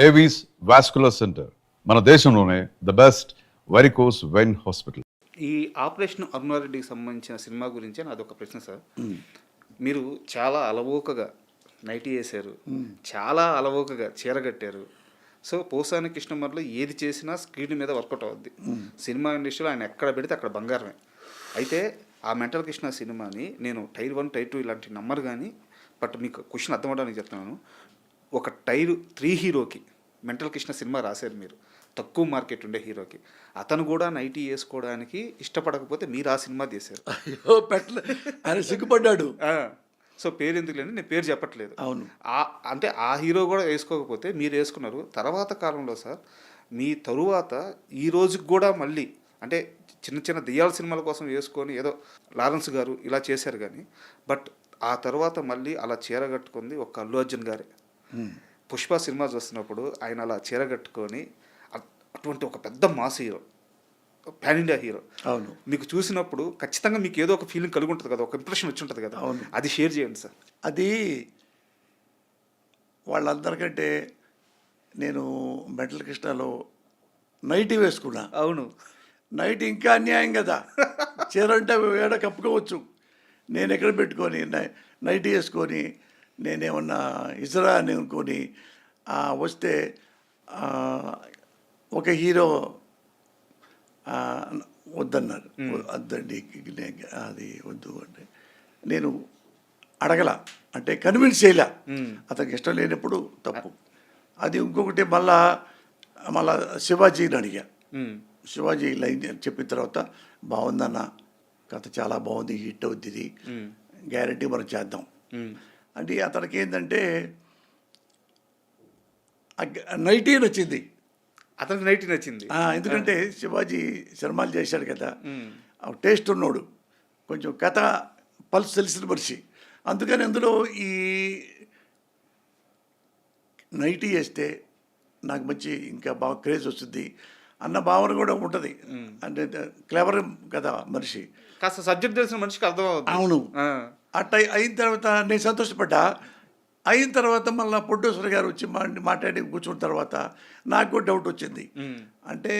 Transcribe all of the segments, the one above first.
Avis vascular centre మన దేశంలోనే the best varicose vein hospital. ఈ ఆపరేషన్ అరుణారెడ్డికి సంబంధించిన సినిమా గురించి నాదొక ప్రశ్న సార్. మీరు చాలా అలవోకగా నైటీ వేశారు, చాలా అలవోకగా చీర కట్టారు. సో పోసాని కృష్ణమర్లు ఏది చేసినా స్క్రీన్ మీద వర్కౌట్ అవుద్ది. సినిమా ఇండస్ట్రీలో ఆయన ఎక్కడ పెడితే అక్కడ బంగారమే. అయితే ఆ మెంటల్ కృష్ణ సినిమాని నేను టైర్ 1 టైర్ 2 ఇలాంటి నమ్మరు, కానీ బట్ మీకు క్వశ్చన్ అర్థం అవడానికి చెప్తున్నాను. ఒక టైర్ 3 హీరోకి మెంటల్ కృష్ణ సినిమా రాశారు మీరు, తక్కువ మార్కెట్ ఉండే హీరోకి. అతను కూడా నైటీ వేసుకోవడానికి ఇష్టపడకపోతే మీరు ఆ సినిమా తీశారు. అయ్యో పెట్టలే, ఆయన సిగ్గుపడ్డాడు. సో పేరు ఎందుకు లేని నేను పేరు చెప్పట్లేదు. అవును, అంటే ఆ హీరో కూడా వేసుకోకపోతే మీరు వేసుకున్నారు. తర్వాత కాలంలో సార్ మీ తరువాత ఈ రోజుకి కూడా మళ్ళీ అంటే చిన్న చిన్న దెయ్యాల సినిమాల కోసం వేసుకొని ఏదో లారెన్స్ గారు ఇలా చేశారు, కానీ బట్ ఆ తర్వాత మళ్ళీ అలా చీర కట్టుకుంది ఒక అల్లు అర్జున్ గారే. పుష్ప సినిమా చూస్తున్నప్పుడు ఆయన అలా చీర కట్టుకొని అటువంటి ఒక పెద్ద mass hero, pan India hero. అవును, మీకు చూసినప్పుడు ఖచ్చితంగా మీకు ఏదో ఒక ఫీలింగ్ కలిగి ఉంటుంది కదా, ఒక ఇంప్రెషన్ వచ్చి ఉంటుంది కదా. అవును, అది షేర్ చేయండి సార్. అది వాళ్ళందరికంటే నేను మెంటల్ కృష్ణలో నైటీ వేసుకున్నా. అవును, నైట్ ఇంకా అన్యాయం కదా, చీర అంటే ఏడ కప్పుకోవచ్చు. నేను ఎక్కడ పెట్టుకొని నైటీ వేసుకొని నేనేమన్నా ఇసరా అని అనుకొని వస్తే ఒక హీరో వద్దన్నారు. వద్దండి అది వద్దు అంటే నేను అడగల, అంటే కన్విన్స్ చేయలే. అతనికి ఇష్టం లేనప్పుడు తప్పు. అది ఇంకొకటి మళ్ళా శివాజీని అడిగా. శివాజీ లైన్ చెప్పిన తర్వాత బాగుందన్న, కథ చాలా బాగుంది, హిట్ అవుద్ది, ఇది గ్యారంటీ మనం చేద్దాం అంటే అతనికి ఏంటంటే నైటీ నచ్చింది. అతనికి నైటీ నచ్చింది ఎందుకంటే శివాజీ సినిమాలు చేశాడు కదా, టేస్ట్ ఉన్నాడు, కొంచెం కథ పల్స్ తెలిసిన మనిషి. అందుకని అందులో ఈ నైటీ వేస్తే నాకు మంచి ఇంకా బాగా క్రేజ్ వస్తుంది అన్న భావన కూడా ఉంటుంది. అంటే క్లెవర్ కదా మనిషి, కాస్త సబ్జెక్ట్ తెలిసిన మనిషికి అర్థం అవుతుంది. అవును, అట్లా అయిన తర్వాత నేను సంతోషపడ్డా. అయిన తర్వాత మళ్ళీ ప్రొడ్యూసర్ గారు వచ్చి మాట్లాడి కూర్చున్న తర్వాత నాకు డౌట్ వచ్చింది. అంటే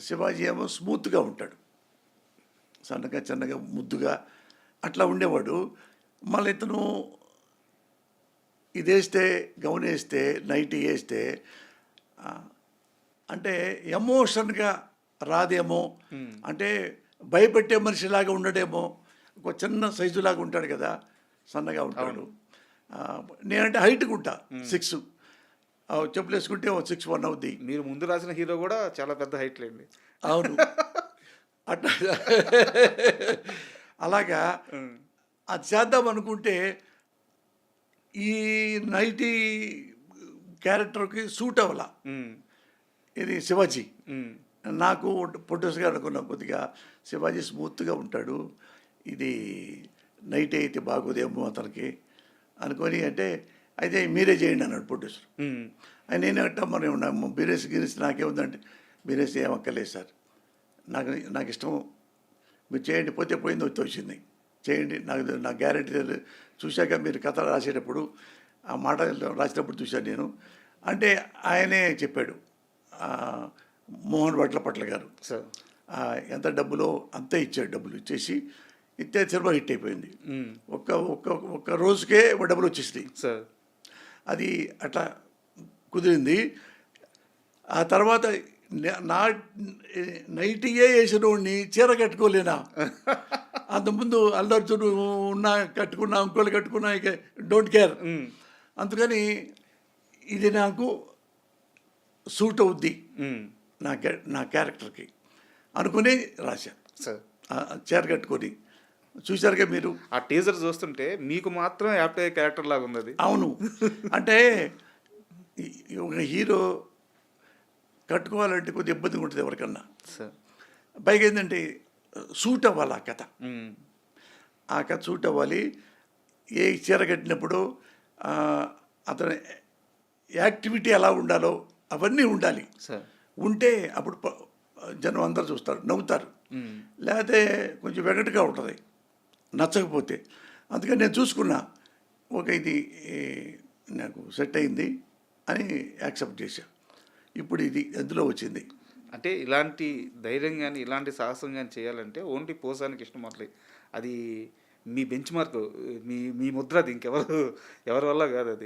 శివాజీ ఏమో స్మూత్గా ఉంటాడు, సన్నగా చిన్నగా ముద్దుగా అట్లా ఉండేవాడు. మళ్ళీ ఇతను ఇది వేస్తే, గౌన్ వేస్తే, నైటీ వేస్తే అంటే ఎమోషన్గా రాదేమో, అంటే భయపెట్టే మనిషిలాగా ఉండడేమో. ఒక చిన్న సైజులాగా ఉంటాడు కదా, సన్నగా ఉంటాడు. నేనంటే హైట్గా ఉంటా, 6, చెప్పులు వేసుకుంటే 6'1" అవుద్ది. మీరు ముందు రాసిన హీరో కూడా చాలా పెద్ద హైట్ లేండి. అవును, అట్లా అలాగా అది చేద్దాం అనుకుంటే ఈ నైటీ క్యారెక్టర్కి సూట్ అవ్వాల. ఇది శివాజీ. నాకు ప్రొడ్యూసర్ గారు అనుకున్నాం, కొద్దిగా శివాజీ స్మూత్గా ఉంటాడు, ఇది నైట్ అయితే బాగోదేమో అతనికి అనుకొని, అంటే అయితే మీరే చేయండి అన్నాడు ప్రొడ్యూసర్. నేను అట్ట మరి బీరేసి గిరేసి నాకేముందంటే, బీరేసి ఏమక్కర్లేదు సార్, నాకు ఇష్టం, మీరు చేయండి, పోతే పోయింది, వచ్చి వచ్చింది, చేయండి, నాకు గ్యారెంటీ చూశాక మీరు కథ రాసేటప్పుడు ఆ మాట రాసేటప్పుడు చూశాను నేను అంటే. ఆయనే చెప్పాడు, మోహన్ వడ్లపట్ల గారు, ఎంత డబ్బులో అంతే ఇచ్చాడు. డబ్బులు ఇచ్చేసి ఇస్తే సినిమా హిట్ అయిపోయింది. ఒక్క రోజుకే డబ్బులు వచ్చేసింది సార్. అది అట్లా కుదిరింది. ఆ తర్వాత నా నైటీయే వేసిన వాడిని చీర కట్టుకోలేనా. అంతకుముందు అల్లు అర్జున్ ఉన్నా కట్టుకున్నా, ఇంకోళ్ళు కట్టుకున్నా, ఇక డోంట్ కేర్. అందుకని ఇది నాకు సూట్ అవుద్ది నా క్యారెక్టర్కి అనుకుని రాశాను సార్. చీర కట్టుకొని చూశారుగా మీరు. ఆ టీజర్ చూస్తుంటే మీకు మాత్రం యాప్ట్ అయ్యే క్యారెక్టర్ లాగా ఉంది అది. అవును, అంటే ఒక హీరో కట్టుకోవాలంటే కొద్దిగా ఇబ్బందిగా ఉంటుంది ఎవరికన్నా. పైగా ఏంటంటే సూట్ అవ్వాలి ఆ కథ, ఆ కథ సూట్ అవ్వాలి. ఏ చీర కట్టినప్పుడు అతని యాక్టివిటీ ఎలా ఉండాలో అవన్నీ ఉండాలి. ఉంటే అప్పుడు జనం అందరూ చూస్తారు, నవ్వుతారు. లేకపోతే కొంచెం వెగటుగా ఉంటుంది నచ్చకపోతే. అందుకని నేను చూసుకున్నా, ఒక ఇది నాకు సెట్ అయింది అని యాక్సెప్ట్ చేశాను. ఇప్పుడు ఇది అందులో వచ్చింది. అంటే ఇలాంటి ధైర్యం కానీ ఇలాంటి సాహసం కానీ చేయాలంటే ఓన్లీ పోసాని కృష్ణమూర్తి అది మీ బెంచ్ మార్క్, మీ మీ ముద్ర, అది ఇంకెవరు ఎవరి వల్ల కాదు అది.